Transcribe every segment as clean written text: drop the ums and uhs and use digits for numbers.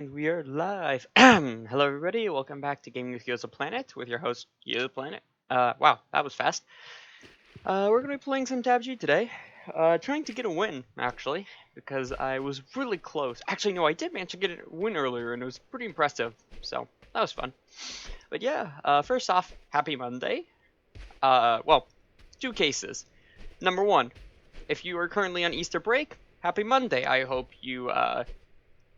And we are live. Hello, everybody. Welcome back to Gaming with Gyozaplanet with your host, Gyozaplanet. Wow, that was fast. We're going to be playing some TABG today. Trying to get a win, actually, because I was really close. Actually, no, I did manage to get a win earlier, and it was pretty impressive, so that was fun. But yeah, first off, happy Monday. Well, two cases. Number one, if you are currently on Easter break, happy Monday. I hope you,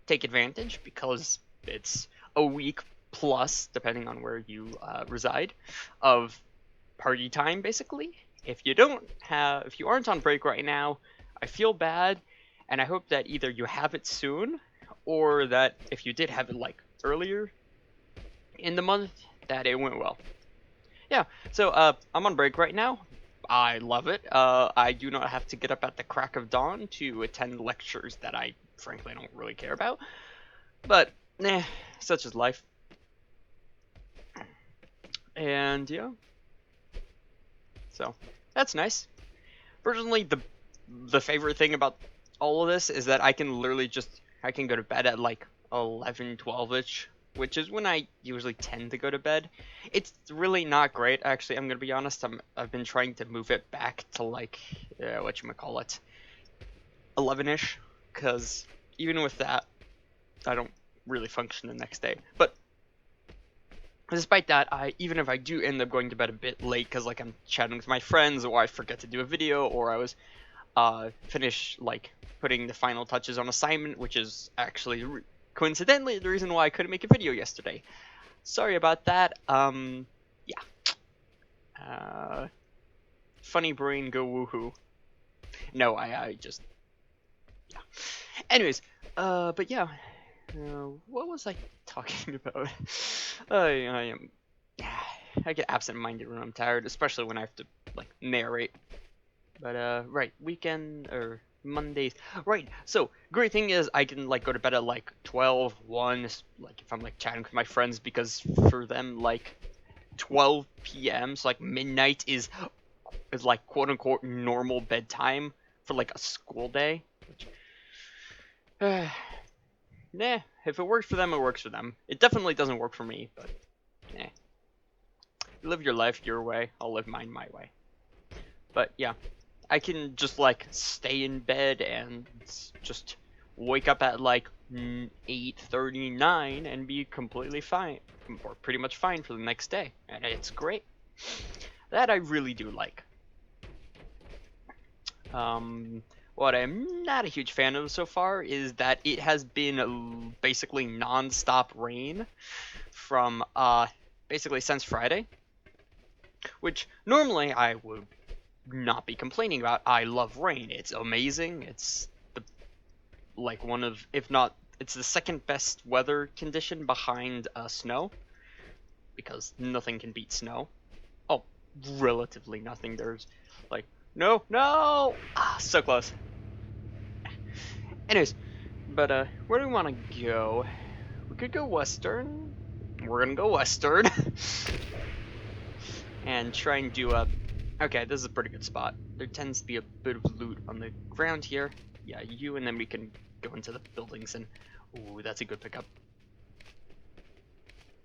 take advantage because it's a week plus, depending on where you reside, of party time basically. If you aren't on break right now, I feel bad, and I hope that either you have it soon, or that if you did have it like earlier in the month, that it went well. Yeah, so I'm on break right now. I love it. I do not have to get up at the crack of dawn to attend lectures that I frankly don't really care about. But, such is life. And, yeah. So, that's nice. Personally, the favorite thing about all of this is that I can literally I can go to bed at like 11, 12-ish, which is when I usually tend to go to bed. It's really not great, actually, I'm gonna be honest. I've been trying to move it back to like, whatchamacallit, 11-ish, because even with that, I don't really function the next day. But despite that, even if I do end up going to bed a bit late because like I'm chatting with my friends, or I forget to do a video, or I was finish like putting the final touches on assignment, which is actually coincidentally the reason why I couldn't make a video yesterday. Sorry about that. Yeah. Funny brain go woohoo. No, I just yeah. Anyways, but yeah. What was I talking about? I am. I get absent-minded when I'm tired, especially when I have to like narrate. But right, weekend or Mondays. Right. So great thing is I can like go to bed at like 12, 1, like if I'm like chatting with my friends, because for them like 12 p.m. so like midnight is like quote unquote normal bedtime for like a school day. Which, nah, if it works for them, it works for them. It definitely doesn't work for me, but nah. Live your life your way, I'll live mine my way. But yeah, I can just like stay in bed and just wake up at like 8:39 and be completely fine, or pretty much fine for the next day, and it's great. That I really do like. What I'm not a huge fan of so far is that it has been basically non-stop rain from basically since Friday, which normally I would not be complaining about. I love rain. It's amazing. It's the like one of, if not, it's the second best weather condition behind snow, because nothing can beat snow. Oh, relatively nothing. There's like no, so close. Anyways, but where do we want to go? We could go western. We're gonna go western and try and do a. Okay, this is a pretty good spot. There tends to be a bit of loot on the ground here. Yeah, you, and then we can go into the buildings and. Ooh, that's a good pickup.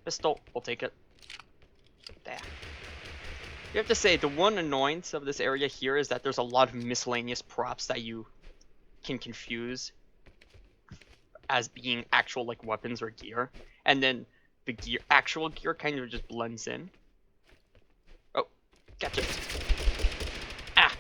Pistol, we'll take it. There. You have to say, the one annoyance of this area here is that there's a lot of miscellaneous props that you can confuse as being actual like weapons or gear, and then the actual gear kind of just blends in. Oh, gotcha. Ah.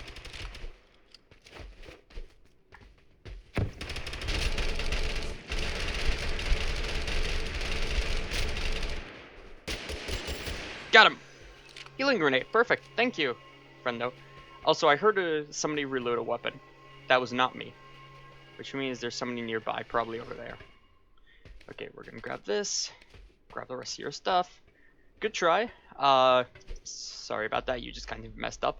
Got him. Healing grenade. Perfect. Thank you, friendo. Also, I heard somebody reload a weapon. That was not me. Which means there's somebody nearby, probably over there. Okay, we're gonna grab this. Grab the rest of your stuff. Good try. Sorry about that, you just kind of messed up.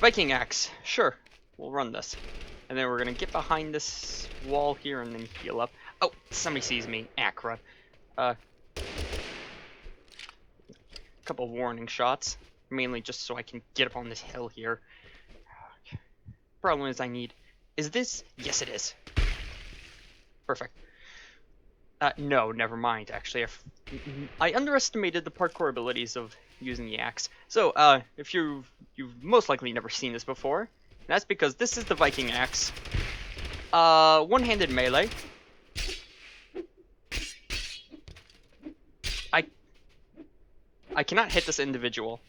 Viking axe. Sure, we'll run this. And then we're gonna get behind this wall here and then heal up. Oh, somebody sees me. Crud. Couple of warning shots. Mainly just so I can get up on this hill here. Problem is I need... Is this? Yes, it is. Perfect. No, never mind. Actually, I underestimated the parkour abilities of using the axe. So, if you've most likely never seen this before, that's because this is the Viking axe. One-handed melee. I cannot hit this individual.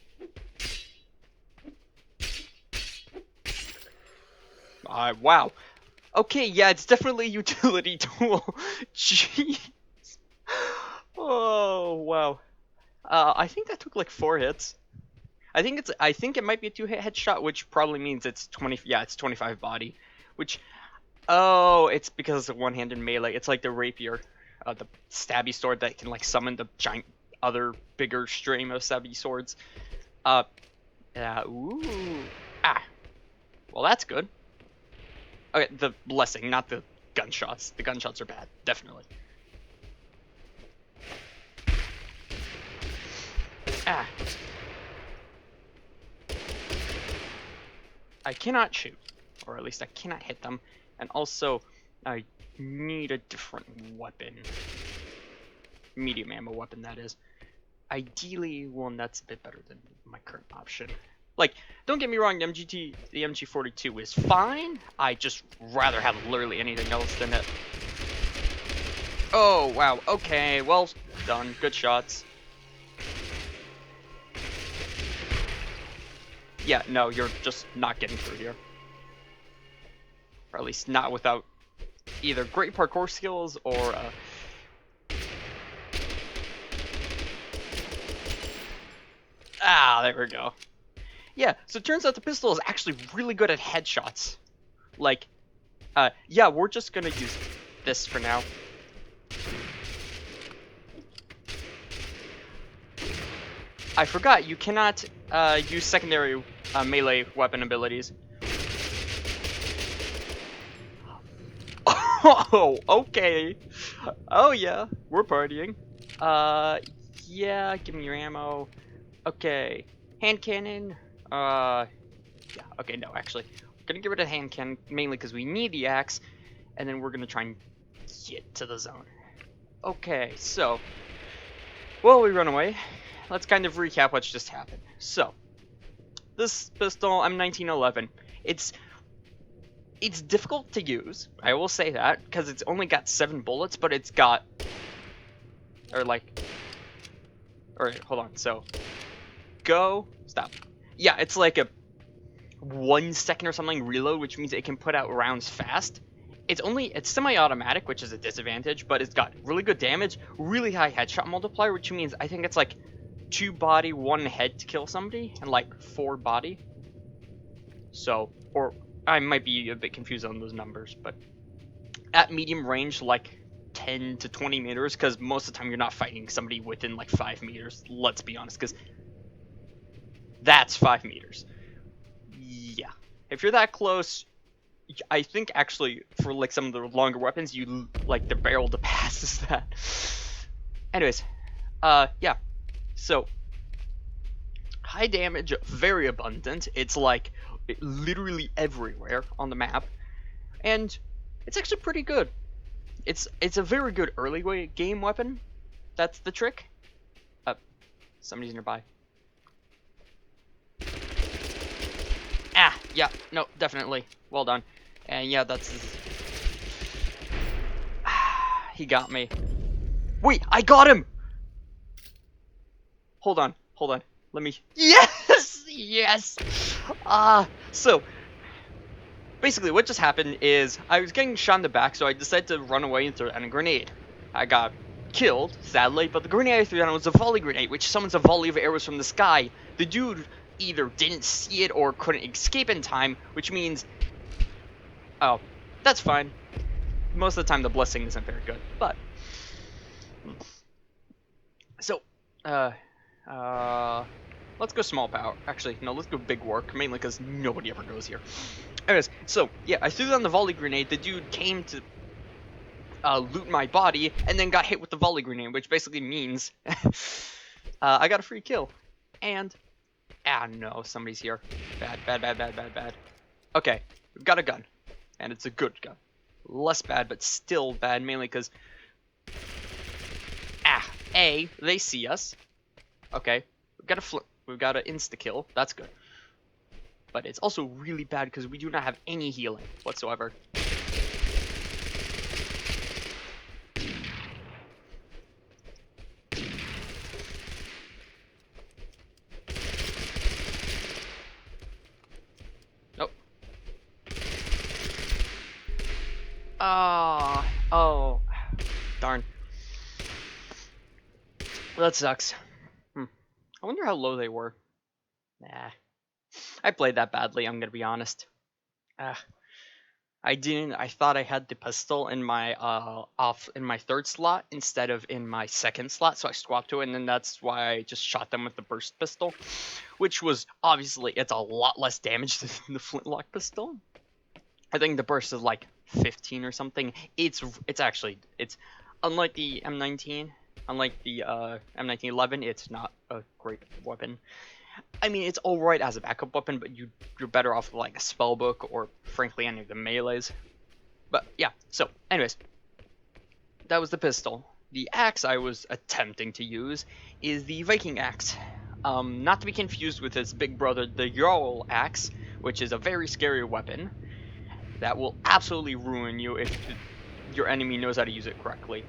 Wow. Okay, yeah, it's definitely a utility tool. Jeez. Oh, wow. I think that took like 4 hits. I think it might be a 2-hit headshot, which probably means it's 20. Yeah, it's 25 body. Which, oh, it's because of one-handed melee. It's like the rapier, the stabby sword that can like summon the giant other bigger stream of stabby swords. Ooh, well that's good. Okay, the blessing, not the gunshots. The gunshots are bad, definitely. I cannot shoot, or at least I cannot hit them, and also I need a different weapon. Medium ammo weapon, that is. Ideally one that's a bit better than my current option. Like, don't get me wrong, the MG42 is fine. I just rather have literally anything else than it. Oh, wow. Okay, well done. Good shots. Yeah, no, you're just not getting through here. Or at least not without either great parkour skills or, there we go. Yeah, so it turns out the pistol is actually really good at headshots. Like, yeah, we're just gonna use this for now. I forgot, you cannot use secondary melee weapon abilities. Oh, okay. Oh yeah, we're partying. Yeah, give me your ammo. Okay, hand cannon. Yeah, okay, no, actually. We're gonna get rid of hand cannon, mainly because we need the axe, and then we're gonna try and get to the zone. Okay, so, while we run away, let's kind of recap what's just happened. So, this pistol, M1911, it's difficult to use, I will say that, because it's only got 7 bullets, but it's got, alright, hold on, so, stop. Yeah, it's like a 1 second or something reload, which means it can put out rounds fast. It's semi-automatic, which is a disadvantage, but it's got really good damage, really high headshot multiplier, which means I think it's like 2 body, 1 head to kill somebody, and like 4 body. So, or I might be a bit confused on those numbers, but at medium range, like 10 to 20 meters, because most of the time you're not fighting somebody within like 5 meters, let's be honest, because that's 5 meters. Yeah. If you're that close, I think actually for like some of the longer weapons, you like the barrel to passes that. Anyways, yeah. So high damage, very abundant. It's like literally everywhere on the map, and it's actually pretty good. It's a very good early game weapon. That's the trick. Somebody's nearby. Yeah, no, definitely. Well done. And yeah, that's... he got me. Wait, I got him! Hold on. Let me... Yes! Yes! So... basically, what just happened is, I was getting shot in the back, so I decided to run away and throw down a grenade. I got killed, sadly, but the grenade I threw down was a volley grenade, which summons a volley of arrows from the sky. The dude either didn't see it or couldn't escape in time, which means... oh, that's fine. Most of the time the blessing isn't very good, but... so, let's go small power. Actually, no, let's go big work, mainly because nobody ever goes here. Anyways, so, yeah, I threw down the volley grenade, the dude came to loot my body, and then got hit with the volley grenade, which basically means I got a free kill. And... no, somebody's here. Bad. Okay, we've got a gun. And it's a good gun. Less bad, but still bad, mainly because A, they see us. Okay, we've got an insta-kill. That's good. But it's also really bad because we do not have any healing whatsoever. Nope. Ah, oh, darn. Well, that sucks. I wonder how low they were. Nah. I played that badly, I'm gonna be honest. I didn't. I thought I had the pistol in my third slot instead of in my second slot, so I swapped to it, and then that's why I just shot them with the burst pistol, which was obviously it's a lot less damage than the flintlock pistol. I think the burst is like 15 or something. It's unlike the M19, unlike the M1911. It's not a great weapon. I mean, it's alright as a backup weapon, but you're better off with like a spellbook or, frankly, any of the melees. But yeah, so, anyways, that was the pistol. The axe I was attempting to use is the Viking axe. Not to be confused with its big brother, the Jarl axe, which is a very scary weapon that will absolutely ruin you if your enemy knows how to use it correctly.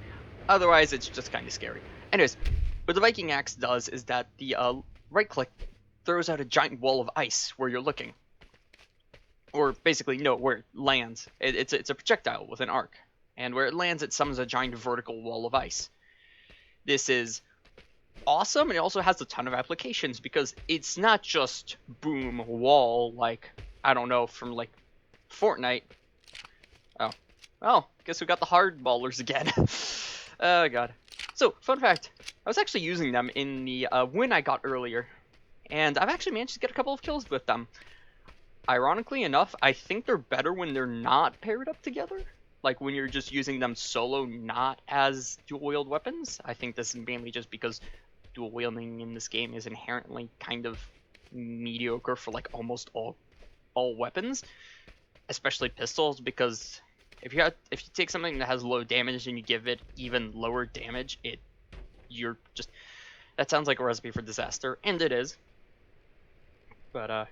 Otherwise, it's just kind of scary. Anyways, what the Viking axe does is that the right click throws out a giant wall of ice where you're looking. Or basically, no, where it lands. It's a projectile with an arc. And where it lands, it summons a giant vertical wall of ice. This is awesome, and it also has a ton of applications, because it's not just boom, wall, like, I don't know, from, like, Fortnite. Oh, guess we got the Hardballers again. Oh, God. So, fun fact, I was actually using them in the win I got earlier. And I've actually managed to get a couple of kills with them. Ironically enough, I think they're better when they're not paired up together. Like when you're just using them solo, not as dual-wield weapons. I think this is mainly just because dual-wielding in this game is inherently kind of mediocre for like almost all weapons. Especially pistols, because if you take something that has low damage and you give it even lower damage, that sounds like a recipe for disaster, and it is. But,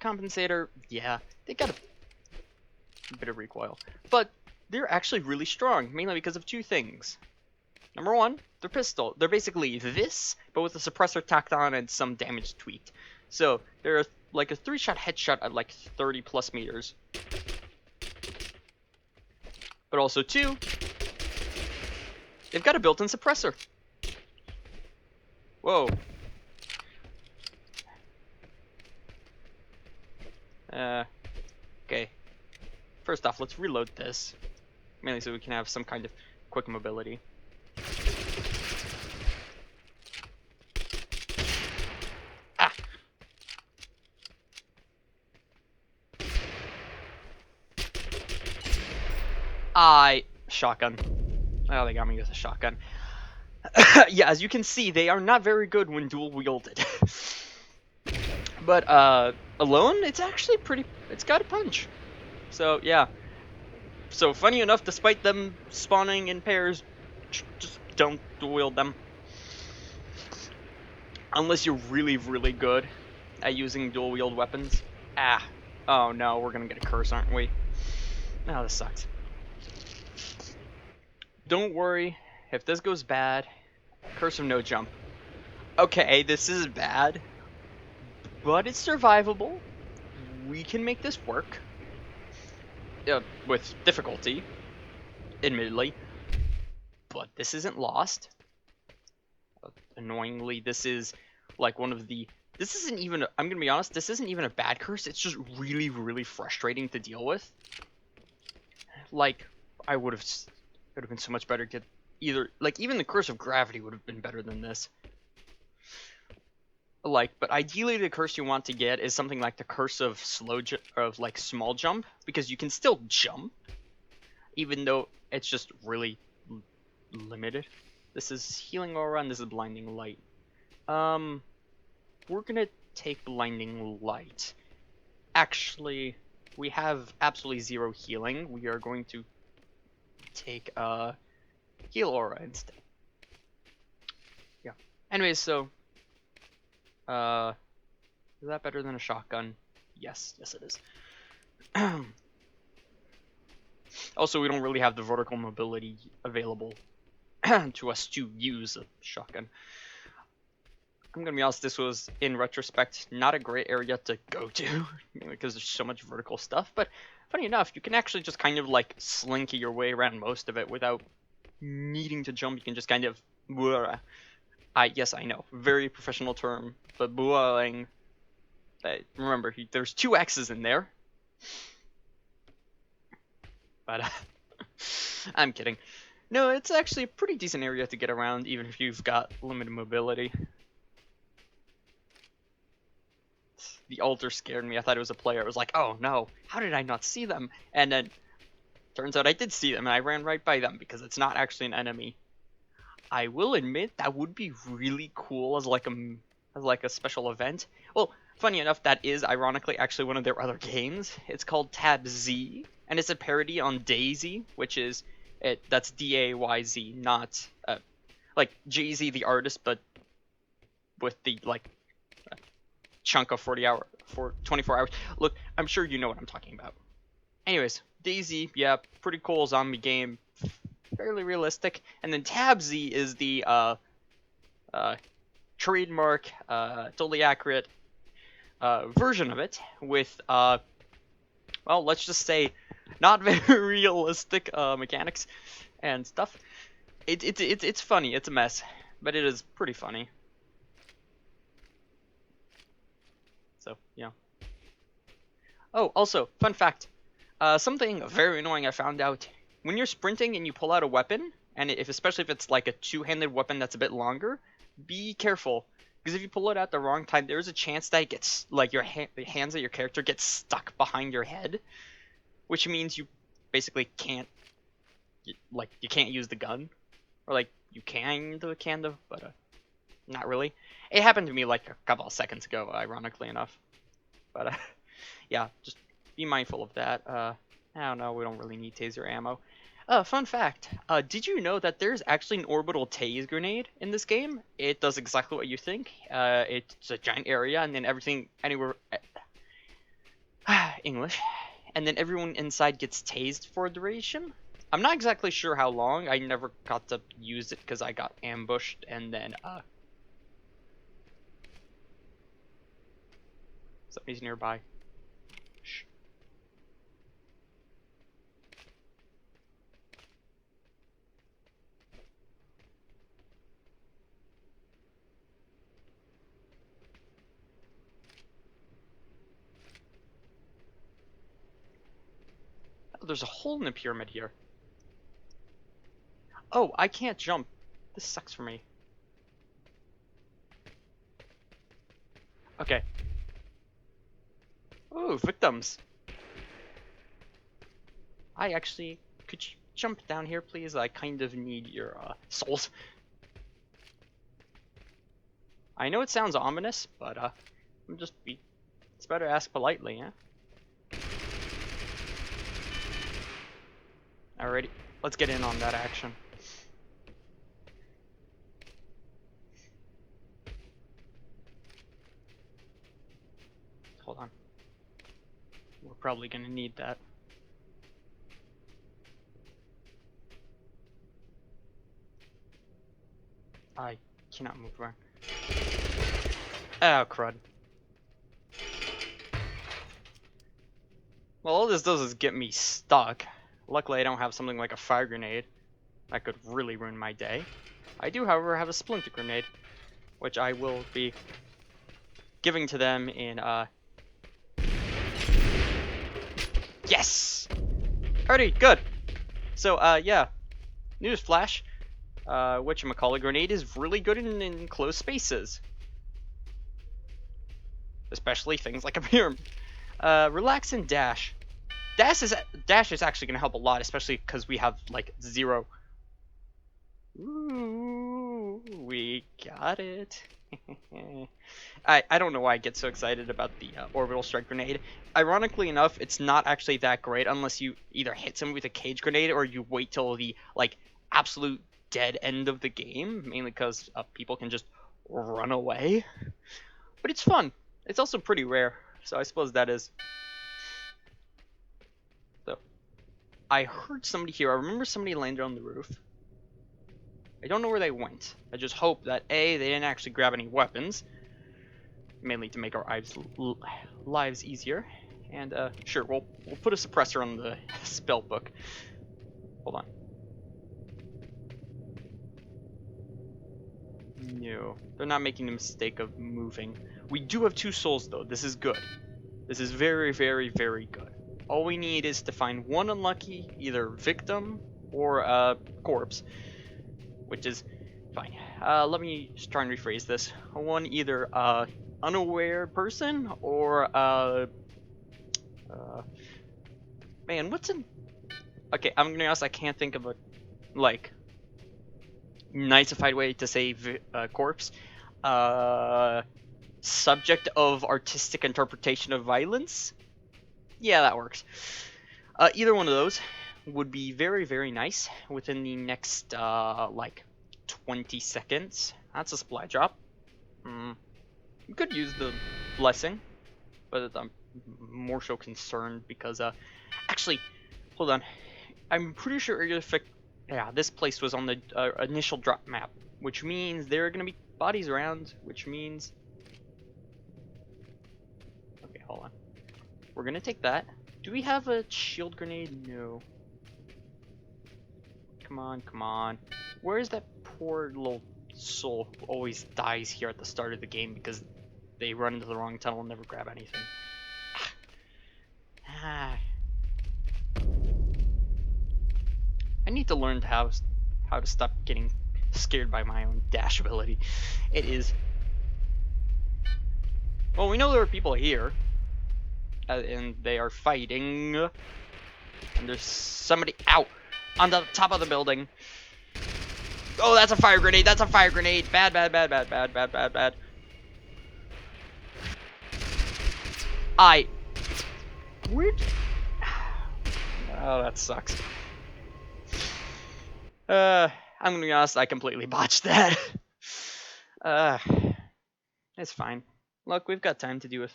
compensator, yeah, they got a bit of recoil. But they're actually really strong, mainly because of two things. Number one, their pistol. They're basically this, but with a suppressor tacked on and some damage tweaked. So, they're like a 3-shot headshot at like 30 plus meters. But also, two, they've got a built-in suppressor. Whoa. Okay. First off, let's reload this. Mainly so we can have some kind of quick mobility. Ah! Shotgun. Oh, they got me with a shotgun. Yeah, as you can see, they are not very good when dual-wielded. But, alone, it's actually it's got a punch. So, yeah. So, funny enough, despite them spawning in pairs, just don't dual-wield them. Unless you're really, really good at using dual-wield weapons. Oh no, we're gonna get a curse, aren't we? Oh, this sucks. Don't worry, if this goes bad, curse of no jump. Okay, this is bad, but it's survivable. We can make this work. With difficulty, admittedly. But this isn't lost. Annoyingly, this is like one of the... This isn't even... I'm gonna be honest, this isn't even a bad curse. It's just really, really frustrating to deal with. Like, it would have been so much better to get either... Like, even the curse of gravity would have been better than this. Like, but ideally the curse you want to get is something like the curse of small jump, because you can still jump, even though it's just really limited. This is healing aura and this is blinding light. We're gonna take blinding light. Actually, we have absolutely zero healing. We are going to take heal aura instead. Anyways, so is that better than a shotgun? Yes, it is. Also, we don't really have the vertical mobility available to us to use a shotgun. I'm gonna be honest, this was, in retrospect, not a great area to go to, because there's so much vertical stuff, but funny enough, you can actually just kind of like slinky your way around most of it without needing to jump. You can just kind of, yes, I know, very professional term, but buaing, remember, there's two X's in there, but I'm kidding. No, it's actually a pretty decent area to get around, even if you've got limited mobility. The altar scared me. I thought it was a player. I was like, oh no, how did I not see them? And then turns out I did see them, and I ran right by them because it's not actually an enemy. I will admit that would be really cool as like a special event. Well, funny enough, that is ironically actually one of their other games. It's called TABG, and it's a parody on Daisy, which is that's DAYZ, not like Jay-Z the artist, but with the like chunk of 24 hours. Look, I'm sure you know what I'm talking about. Anyways, Daisy, yeah, pretty cool zombie game, fairly realistic. And then TABZ is the trademark, totally accurate version of it with well, let's just say not very realistic mechanics and stuff. It's funny. It's a mess, but it is pretty funny. So, yeah. Oh, also, fun fact. Something very annoying I found out. When you're sprinting and you pull out a weapon, and especially if it's like a two-handed weapon that's a bit longer, be careful. Because if you pull it at the wrong time, there's a chance that it gets, like, the hands of your character get stuck behind your head. Which means you basically can't, you can't use the gun. Or, like, you kind of, but not really. It happened to me like a couple of seconds ago, ironically enough. But yeah, just be mindful of that. I don't know, we don't really need taser ammo. Fun fact, did you know that there's actually an orbital tase grenade in this game? It does exactly what you think. It's a giant area, and then everything, anywhere, English, and then everyone inside gets tased for a duration. I'm not exactly sure how long. I never got to use it because I got ambushed, and then, somebody's nearby. Shh. Oh, there's a hole in the pyramid here. Oh, I can't jump. This sucks for me. Okay. Oh, victims. Could you jump down here, please? I kind of need your souls. I know it sounds ominous, but it's better to ask politely, yeah? Alrighty, let's get in on that action. Hold on. We're probably gonna need that. I cannot move around. Oh, crud. Well, all this does is get me stuck. Luckily, I don't have something like a fire grenade. That could really ruin my day. I do, however, have a splinter grenade, which I will be giving to them in, Yes! Alrighty, good. So, yeah. Newsflash. Whatchamacallit, grenade is really good in closed spaces. Especially things like a pyramid. Relax and dash. Dash is actually going to help a lot, especially because we have, like, 0. Ooh, we got it. I don't know why I get so excited about the orbital strike grenade. Ironically enough, it's not actually that great unless you either hit someone with a cage grenade or you wait till the, like, absolute dead end of the game, mainly because people can just run away. But it's fun. It's also pretty rare, so I suppose that is. So, I heard somebody here. I remember somebody landed on the roof. I don't know where they went. I just hope that A, they didn't actually grab any weapons, mainly to make our lives easier. And sure, we'll put a suppressor on the spell book. Hold on. No, they're not making the mistake of moving. We do have 2 souls though. This is good. This is very, very, very good. All we need is to find one unlucky, either victim or corpse, which is fine. Let me just try and rephrase this. One either unaware person or man, what's in? Okay, I'm gonna be honest. I can't think of a like niceified way to say corpse. Subject of artistic interpretation of violence. Yeah, that works. Either one of those would be very, very nice within the next like 20 seconds. That's a supply drop. We could use the blessing, but I'm more so concerned because actually, hold on. I'm pretty sure yeah, this place was on the initial drop map, which means there are gonna be bodies around, which means. Okay, hold on. We're gonna take that. Do we have a shield grenade? No. Come on, come on. Where is that poor little soul who always dies here at the start of the game because they run into the wrong tunnel and never grab anything? I need to learn how to stop getting scared by my own dash ability. It is. Well, we know there are people here, and they are fighting. And there's somebody out on the top of the building. Oh, that's a fire grenade. That's a fire grenade. Bad, bad, bad, bad, bad, bad, bad, bad. Weird. Oh, that sucks. I'm gonna be honest, I completely botched that. It's fine. Look, we've got time to do it.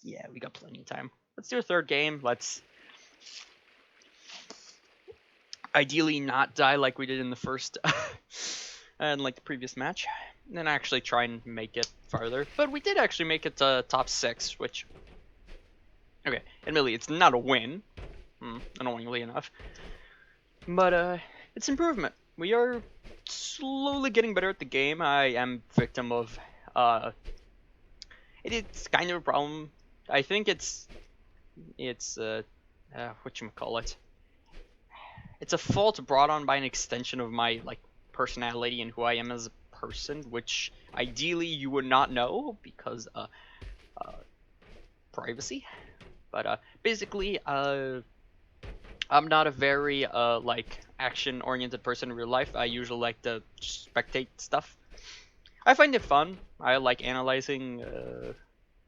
Yeah, we got plenty of time. Let's do a 3rd game. Let's ideally not die like we did in the first and like the previous match. And then actually try and make it farther. But we did actually make it to top 6, which... Okay, admittedly, it's not a win. Annoyingly enough. But, it's improvement. We are slowly getting better at the game. I am victim of, it's kind of a problem. I think it's whatchamacallit. It's a fault brought on by an extension of my, like, personality and who I am as a person, which ideally you would not know because, privacy. But, basically, I'm not a very, like, action-oriented person in real life. I usually like to spectate stuff. I find it fun. I like analyzing,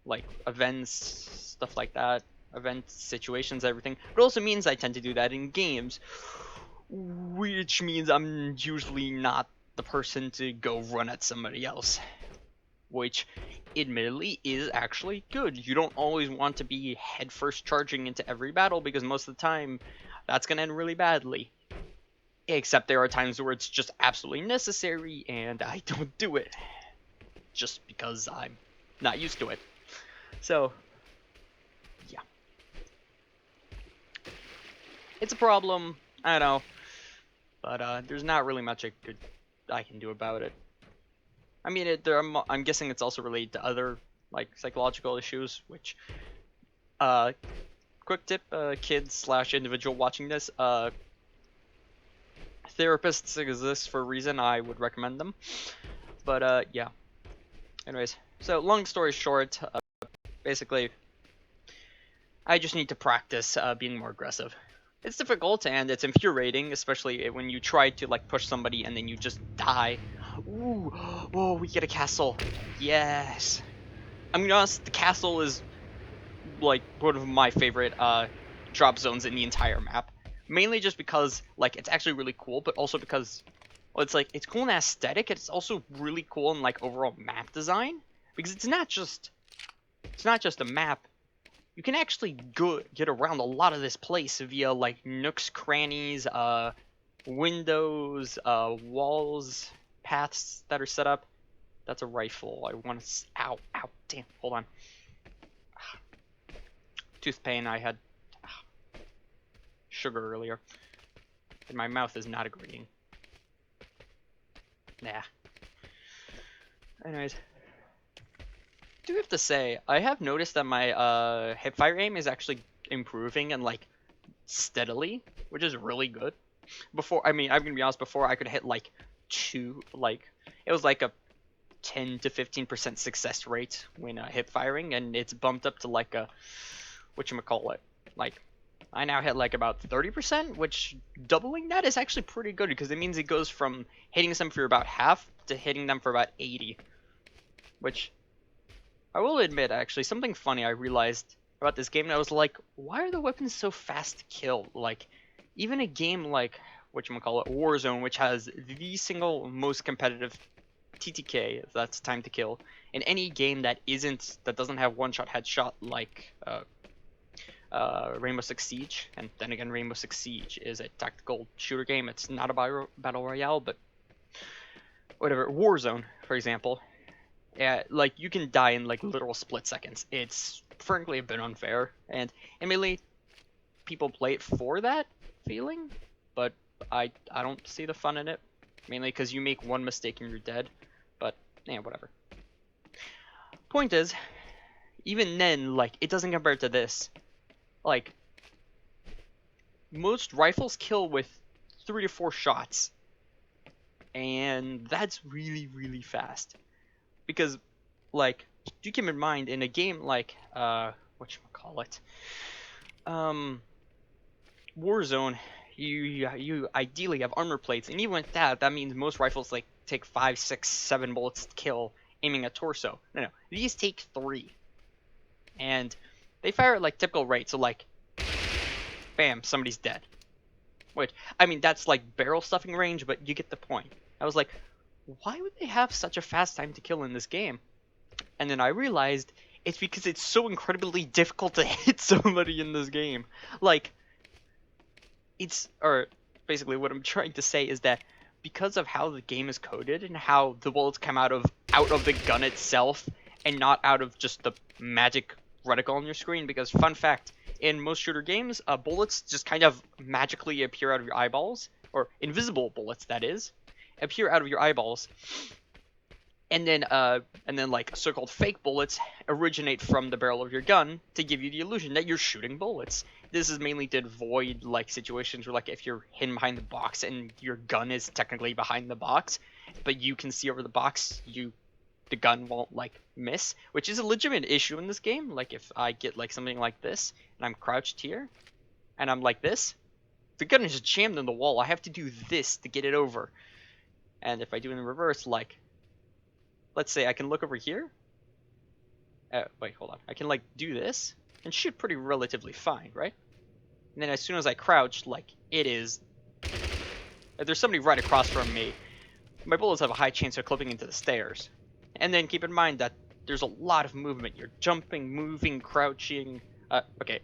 like, events, stuff like that. Event situations, everything. It also means I tend to do that in games. Which means I'm usually not the person to go run at somebody else. Which, admittedly, is actually good. You don't always want to be headfirst charging into every battle because most of the time that's going to end really badly. Except there are times where it's just absolutely necessary and I don't do it. Just because I'm not used to it. So, yeah. It's a problem, I know. But there's not really much I can do about it. I mean, I'm guessing it's also related to other, like, psychological issues, which, quick tip, kids/individual watching this, therapists exist for a reason. I would recommend them. But, yeah. Anyways, so long story short, basically, I just need to practice being more aggressive. It's difficult and it's infuriating, especially when you try to, like, push somebody and then you just die. Ooh, whoa, we get a castle. Yes. I'm gonna be honest, the castle is, like, one of my favorite drop zones in the entire map. Mainly just because, like, it's actually really cool, but also because Well, it's like it's cool in aesthetic. It's also really cool in like overall map design because it's not just a map. You can actually get around a lot of this place via like nooks, crannies, windows, walls, paths that are set up. That's a rifle. I want to. Ow, ow, damn. Hold on. Tooth pain. I had sugar earlier, and my mouth is not agreeing. Nah. Anyways, do have to say, I have noticed that my hipfire aim is actually improving and like steadily, which is really good. Before, I mean, I'm gonna be honest. Before I could hit like it was like a 10 to 15% success rate when hip firing, and it's bumped up to like a whatchamacallit, like I now hit like about 30%, which doubling that is actually pretty good because it means it goes from hitting them for about half to hitting them for about 80, which I will admit actually something funny I realized about this game. And I was like, why are the weapons so fast to kill? Like even a game like whatchamacallit Warzone, which has the single most competitive TTK, that's time to kill, in any game that doesn't have one-shot headshot like Rainbow Six Siege, and then again Rainbow Six Siege is a tactical shooter game. It's not a battle royale, but whatever. Warzone, for example, yeah, like you can die in like literal split seconds. It's frankly a bit unfair, and admittedly, people play it for that feeling, but I don't see the fun in it, mainly because you make one mistake and you're dead. But yeah, whatever. Point is, even then, like it doesn't compare to this. Like most rifles kill with 3 to 4 shots, and that's really fast. Because, like, do keep in mind in a game like whatchamacallit, Warzone, you ideally have armor plates, and even with that, that means most rifles like take 5, 6, 7 bullets to kill, aiming at torso. No, these take 3, and they fire at like typical rate. So like, bam, somebody's dead. Which I mean, that's like barrel stuffing range, but you get the point. I was like, why would they have such a fast time to kill in this game? And then I realized it's because it's so incredibly difficult to hit somebody in this game. Like, or basically what I'm trying to say is that because of how the game is coded and how the bullets come out of the gun itself and not out of just the magic reticle on your screen, because fun fact, in most shooter games, bullets just kind of magically appear out of your eyeballs, or invisible bullets, that is, appear out of your eyeballs, and then like so-called fake bullets originate from the barrel of your gun to give you the illusion that you're shooting bullets. This is mainly to avoid like situations where like if you're hidden behind the box and your gun is technically behind the box, but you can see over the box, the gun won't like miss, which is a legitimate issue in this game. Like if I get like something like this and I'm crouched here and I'm like this, the gun is jammed in the wall. I have to do this to get it over. And if I do it in reverse, like let's say I can look over here. Wait, hold on. I can like do this and shoot pretty relatively fine, right? And then as soon as I crouch, like it is, if there's somebody right across from me, my bullets have a high chance of clipping into the stairs. And then keep in mind that there's a lot of movement. You're jumping, moving, crouching. Okay,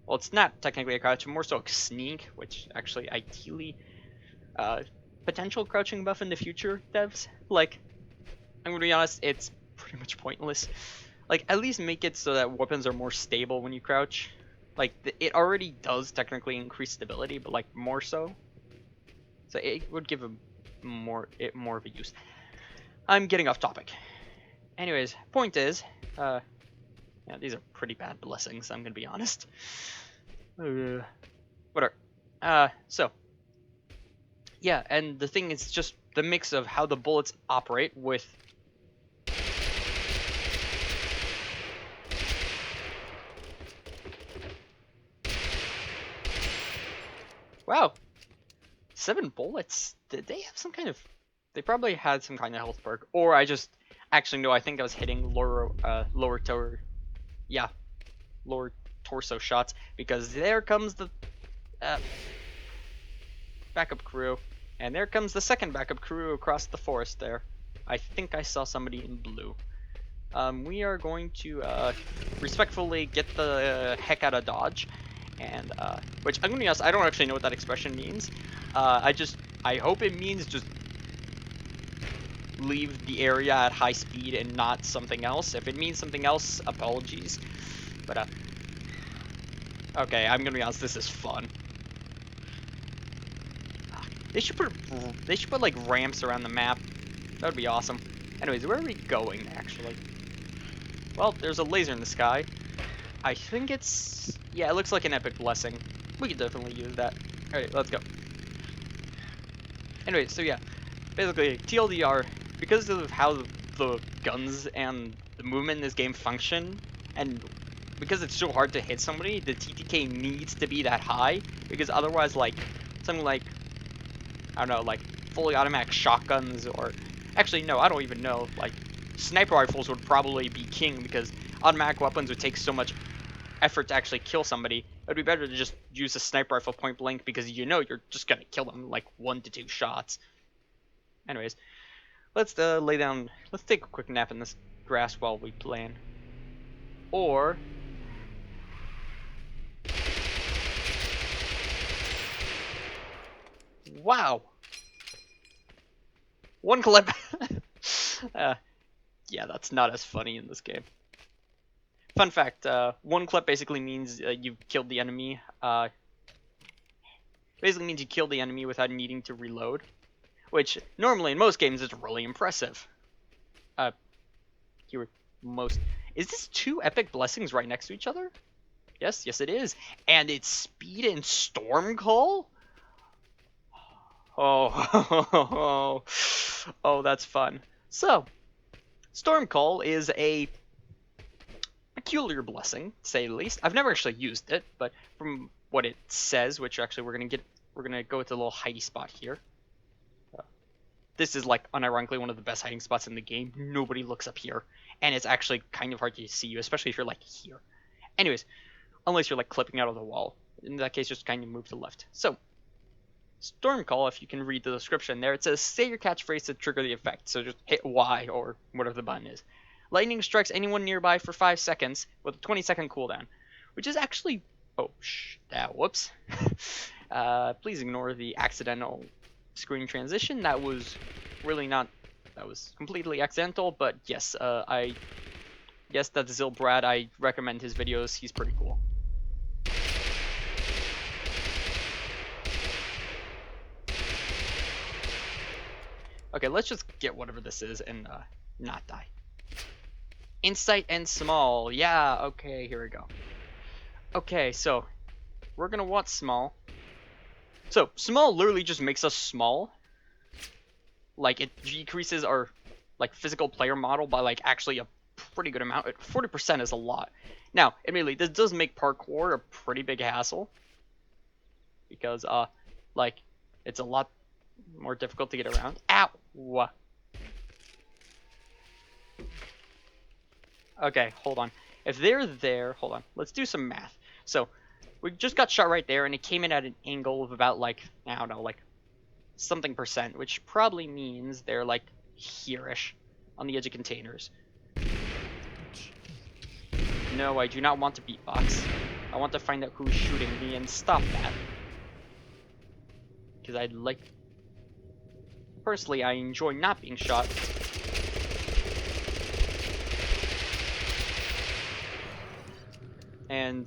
well it's not technically a crouch, more so a sneak, which actually ideally, potential crouching buff in the future, devs. Like, I'm gonna be honest, it's pretty much pointless. Like, at least make it so that weapons are more stable when you crouch. Like, it already does technically increase stability, but like more so. So it would give more of a use. I'm getting off topic. Anyways, point is, yeah, these are pretty bad blessings, I'm gonna be honest. Whatever. So, yeah, and the thing is just the mix of how the bullets operate with... Wow! 7 bullets? Did they have some kind of... They probably had some kind of health perk, or I just... Actually, no, I think I was hitting lower torso shots, because there comes the backup crew. And there comes the second backup crew across the forest there. I think I saw somebody in blue. We are going to respectfully get the heck out of Dodge. And, which I'm gonna be honest, I don't actually know what that expression means. I hope it means just leave the area at high speed and not something else. If it means something else, apologies. But, okay, I'm gonna be honest, this is fun. They should put like ramps around the map. That would be awesome. Anyways, where are we going actually? Well, there's a laser in the sky. I think it's, yeah, it looks like an epic blessing. We could definitely use that. All right, let's go. Anyway, so yeah, basically TLDR, because of how the guns and the movement in this game function, and because it's so hard to hit somebody, the TTK needs to be that high, because otherwise, like, something like, I don't know, like, fully automatic shotguns, or, actually, no, I don't even know, like, sniper rifles would probably be king, because automatic weapons would take so much effort to actually kill somebody. It would be better to just use a sniper rifle point blank, because you know you're just gonna kill them, like, 1 to 2 shots. Anyways, let's lay down, let's take a quick nap in this grass while we plan. Or wow, one clip. Yeah, that's not as funny in this game. Fun fact, one clip basically means you've killed the enemy. Basically means you kill the enemy without needing to reload, which normally in most games is really impressive. Is this 2 epic blessings right next to each other? Yes, it is. And it's speed and storm call? Oh, oh, that's fun. So, storm call is a peculiar blessing, to say the least. I've never actually used it, but from what it says, which actually we're gonna go with a little hidey spot here. This is like unironically one of the best hiding spots in the game. Nobody looks up here, and it's actually kind of hard to see you, especially if you're like here. Anyways, unless you're like clipping out of the wall. In that case, just kind of move to the left. So, Storm Call, if you can read the description there, it says, say your catchphrase to trigger the effect. So just hit Y or whatever the button is. Lightning strikes anyone nearby for 5 seconds with a 20-second cooldown, which is actually, whoops. Please ignore the accidental screen transition. That was really not, that was completely accidental, but yes, yes, that's Zilbrad. I recommend his videos. He's pretty cool. Okay, let's just get whatever this is and not die. Insight and small. Yeah, okay, here we go. Okay, so we're gonna want small. So small literally just makes us small. Like it decreases our like physical player model by like actually a pretty good amount. 40% is a lot. Now, admittedly, this does make parkour a pretty big hassle. Because like it's a lot more difficult to get around. Ow! Okay, hold on. If they're there, hold on. Let's do some math. So, we just got shot right there, and it came in at an angle of about, like, I don't know, like, something percent, which probably means they're, like, here-ish, on the edge of containers. No, I do not want to beatbox. I want to find out who's shooting me and stop that. Because I'd like... Personally, I enjoy not being shot. And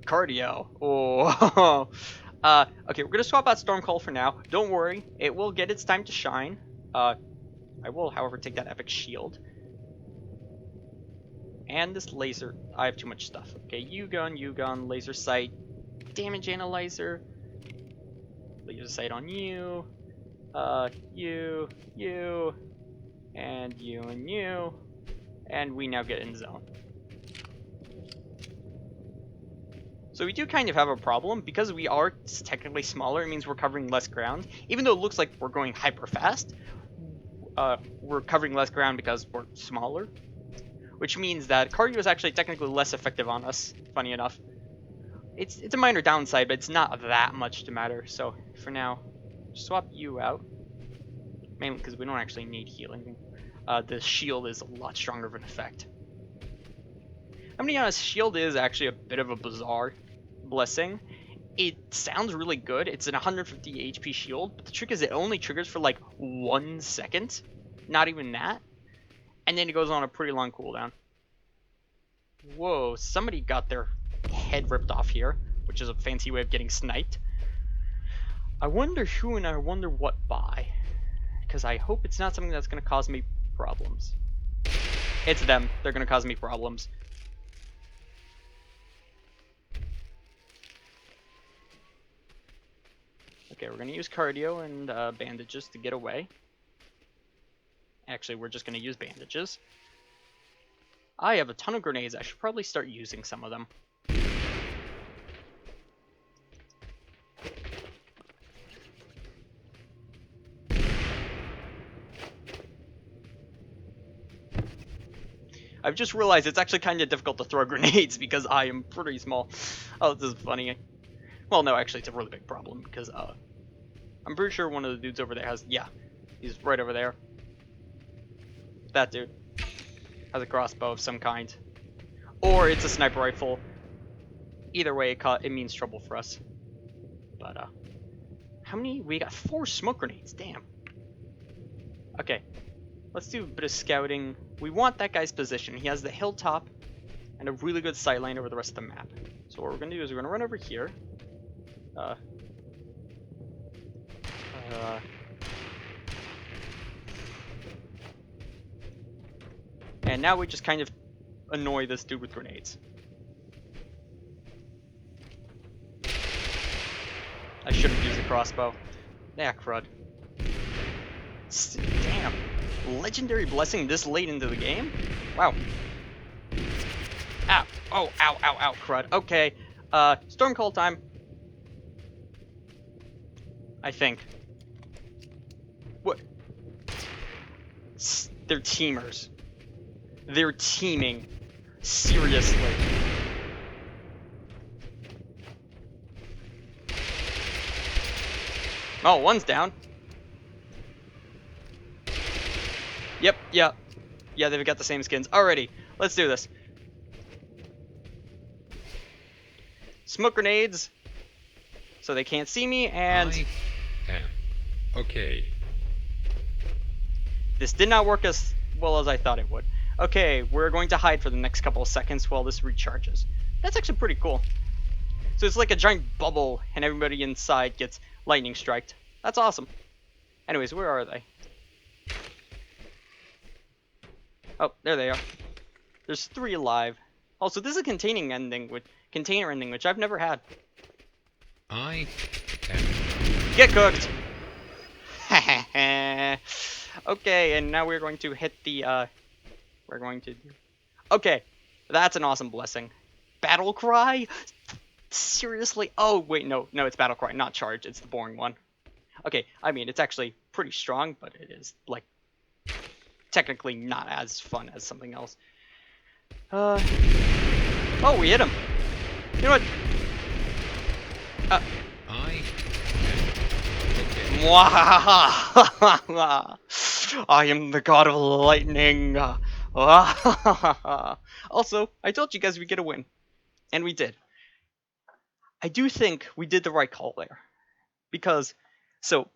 cardio. Oh. Okay, we're gonna swap out Storm Call for now. Don't worry, it will get its time to shine. I will, however, take that epic shield. And this laser. I have too much stuff. Okay, U-gun, laser sight, damage analyzer, laser sight on you, you, and you and you, and we now get in zone. So we do kind of have a problem, because we are technically smaller. It means we're covering less ground. Even though it looks like we're going hyper fast, we're covering less ground because we're smaller. Which means that cardio is actually technically less effective on us, funny enough. It's a minor downside, but it's not that much to matter. So for now, swap you out. mainly because we don't actually need healing. The shield is a lot stronger of an effect. I'm gonna be honest, shield is actually a bit of a bizarre blessing. It sounds really good. It's an 150 HP shield, but the trick is it only triggers for like 1 second. Not even that. And then it goes on a pretty long cooldown. Whoa, somebody got their head ripped off here, which is a fancy way of getting sniped. I wonder who and I wonder what by. Because I hope it's not something that's going to cause me problems. It's them. They're going to cause me problems. Okay, we're going to use cardio and bandages to get away. Actually, we're just going to use bandages. I have a ton of grenades. I should probably start using some of them. I've just realized it's actually kind of difficult to throw grenades because I am pretty small. Oh, this is funny. Well, no, actually, it's a really big problem because I'm pretty sure one of the dudes over there has... Yeah, he's right over there. That dude has a crossbow of some kind. Or it's a sniper rifle. Either way, it means trouble for us. But, how many? We got 4 smoke grenades. Damn. Okay. Let's do a bit of scouting. We want that guy's position. He has the hilltop and a really good sight line over the rest of the map. So what we're going to do is we're going to run over here. And now we just kind of annoy this dude with grenades. I should have used a crossbow. Yeah, crud. Damn. Legendary blessing this late into the game? Wow. Ow. Oh, ow, ow, ow, crud. Okay. Storm call time. I think. What? They're teamers. They're teaming. Seriously. Oh, one's down. Yep, yeah. Yeah, they've got the same skins. Alrighty, let's do this. Smoke grenades, so they can't see me, and... Okay. This did not work as well as I thought it would. Okay, we're going to hide for the next couple of seconds while this recharges. That's actually pretty cool. So it's like a giant bubble, and everybody inside gets lightning striked. That's awesome. Anyways, where are they? Oh, there they are. There's 3 alive. Also, this is a container ending, which I've never had. Get cooked! Okay, and now we're going to hit the, Okay, that's an awesome blessing. Battle Cry? Seriously? Oh, wait, no, it's Battle Cry, not Charge. It's the boring one. Okay, I mean, it's actually pretty strong, but it is, like, technically not as fun as something else. Oh, we hit him. You know what? I am the god of lightning. Also, I told you guys we'd get a win. And we did. I do think we did the right call there. Because, so,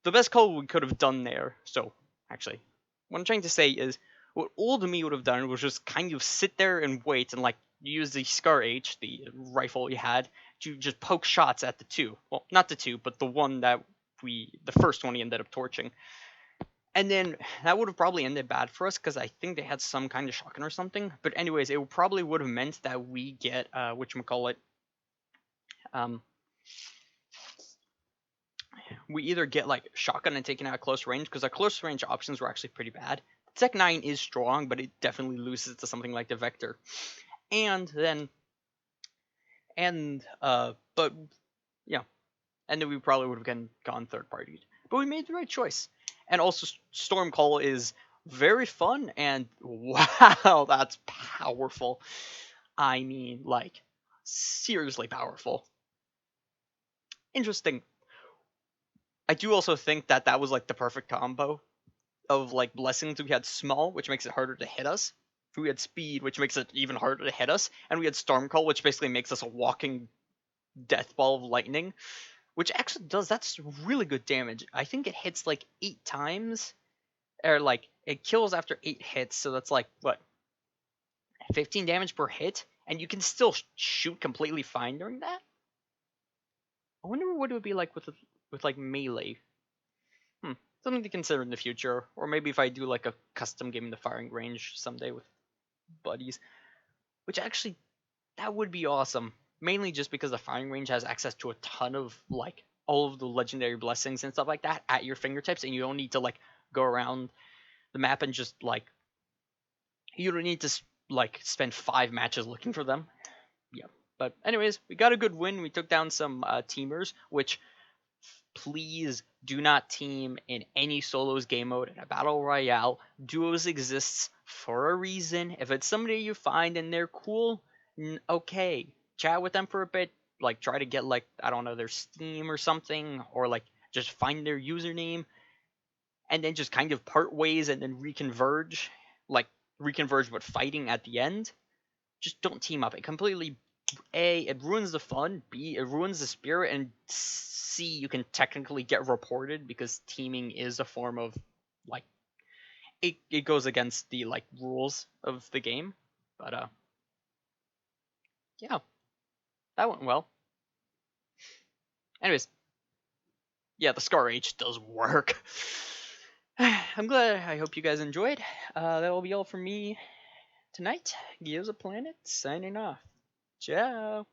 the best call we could have done there, so, actually, what I'm trying to say is, what old me would have done was just kind of sit there and wait and, like, use the Scar H, the rifle we had, to just poke shots at the 2. Well, not the 2, but the one that the first one he ended up torching. And then that would have probably ended bad for us because I think they had some kind of shotgun or something. But anyways, it probably would have meant that we get whatchamacallit. We either get like shotgun and taken out at close range because our close range options were actually pretty bad. Tech 9 is strong, but it definitely loses to something like the Vector. But yeah, and then we probably would have gone third partied. But we made the right choice. And also, Storm Call is very fun, and wow, that's powerful. I mean, like, seriously powerful. Interesting. I do also think that that was like the perfect combo of like blessings. We had small, which makes it harder to hit us. We had speed, which makes it even harder to hit us, and we had storm call, which basically makes us a walking death ball of lightning, which actually does that's really good damage. I think it hits like 8 times, or like it kills after 8 hits, so that's like what 15 damage per hit, and you can still shoot completely fine during that. I wonder what it would be like with like melee. Hmm, something to consider in the future, or maybe if I do like a custom game in the firing range someday with buddies, which actually that would be awesome. Mainly just because the firing range has access to a ton of like all of the legendary blessings and stuff like that at your fingertips, and you don't need to like go around the map and just like you don't need to like spend 5 matches looking for them. Yeah. But anyways, we got a good win. We took down some teamers, which please do not team in any solos game mode in a battle royale. Duos exists for a reason. If it's somebody you find and they're cool, okay, chat with them for a bit. Like try to get like I don't know their Steam or something, or like just find their username, and then just kind of part ways and then reconverge, like reconverge but fighting at the end. Just don't team up. It completely it ruins the fun. B, it ruins the spirit, and C, you can technically get reported because teaming is a form of like it goes against the like rules of the game. But yeah, that went well. Anyways, yeah, the Scar H does work. I'm glad. I hope you guys enjoyed. That will be all from me tonight. Gyozaplanet signing off. Ciao.